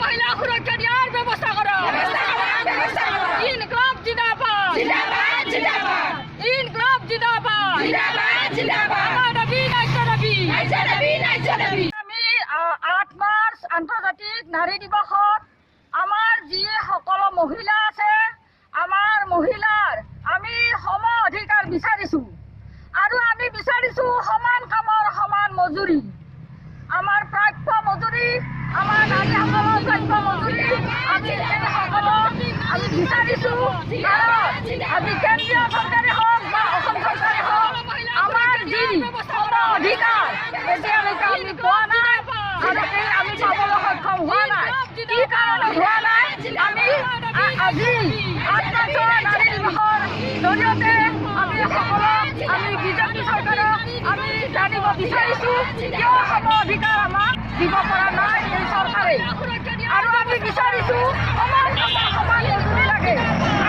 महिला सुरक्षा दियार व्यवस्था करो। इनकलाब जिंदाबाद। इनकलाब जिंदाबाद। আমার দাবি ন্যায্য দাবি। আমি 8 মার্চ আন্তর্জাতিক নারী দিবসত আমার যি সকল মহিলা আছে আমার মহিলার আমি সম অধিকার বিচাৰিছো আৰু আমি বিচাৰিছো সমান কামৰ সমান মজুৰি। আমাৰ প্ৰাপ্য মজুৰি আমাৰ নাৰীসকলৰ প্ৰাপ্য মজুৰি আমি আমি বিচাৰিছো। আমি কেন্দ্ৰীয় চৰকাৰে হওক বা অসম চৰকাৰে হওক আমাৰ যি সম অধিকাৰ এতিয়ালৈকে আমি পোৱা নাই আৰু আমি পাবলৈ সক্ষম হোৱা নাই। কি কাৰণত হোৱা নাই? আমি আজি 8 মাৰ্চৰ নাৰী দিৱসৰ জৰিয়তে আমি সকলক আমি বিজেপি চৰকাৰক আমি জানিব বিচাৰিছো কিয় সম অধিকাৰ আমাক দিব পৰা নাই এই চৰকাৰে। আৰু আমি বিচাৰিছো সমান কামৰ সমান মজুৰি লাগে।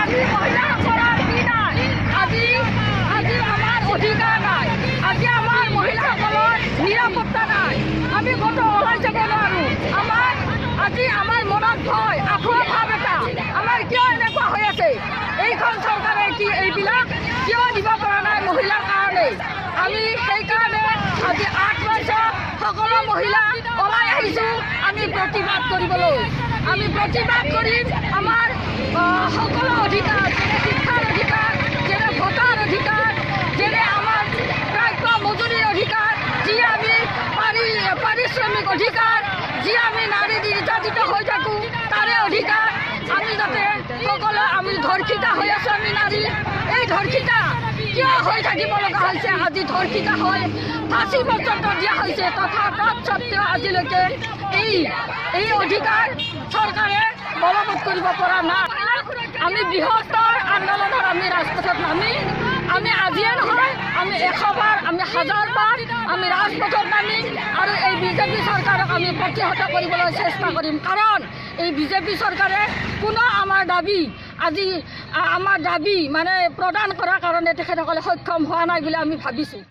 আজি মহিলাসকলৰ কি নাই? আজি আমাৰ অধিকাৰ নাই। আজি আমাৰ মহিলাসকলৰ নিৰাপত্তা নাই। আমি ক'তো ওলাই যাব নোৱাৰো। আজি আমাৰ মনত ভয় আঁঠুৱা ভাৱ এটা আমাৰ কিয় এনেকুৱা হৈ আছে? এইখন চৰকাৰে কি এইবিলাক কিয় দিব পৰা নাই মহিলাৰ কাৰণে? আমি সেইকাৰণে আজি 8 মাৰ্চত সকলো মহিলা ওলাই আহিছোঁ আমি প্ৰতিবাদ কৰিবলৈ। আমি প্ৰতিবাদ কৰিম আমাৰ সকলো অধিকাৰ, যেনে শিক্ষাৰ অধিকাৰ, যেনে ভোটাৰ অধিকাৰ, যেনে আমাৰ প্ৰাপ্য মজুৰিৰ অধিকাৰ, যি আমি পাৰিশ্ৰমিক অধিকাৰ, যি আমি নাৰী নিৰ্যাতিত হৈ থাকোঁ তাৰে অধিকাৰ আমি যাতে সকলো আমি ধৰ্ষিত হৈ আছোঁ। আমি নাৰী এই ধৰ্ষিত কিয় হৈ থাকিব লগা হৈছে? আজি ধৰ্ষিত হৈ ফাঁচী পৰ্যন্ত দিয়া হৈছে তৎসত্ত্বেও আজিলৈকে এই অধিকাৰ চৰকাৰে বলবৎ কৰিব পৰা নাই। আমি বৃহত্তৰ আন্দোলনত আমি ৰাজপথত নামি আমি আজিয়ে নহয় আমি 100 বাৰ আমি 1000 বাৰ আমি ৰাজপথত নামি আৰু এই বিজেপি চৰকাৰক আমি প্ৰতিহত কৰিবলৈ চেষ্টা কৰিম। কাৰণ এই বিজেপি চৰকাৰে কোনো আমাৰ দাবী মানে প্ৰদান কৰাৰ কাৰণে তেখেতসকলে সক্ষম হোৱা নাই বুলি আমি ভাবিছোঁ।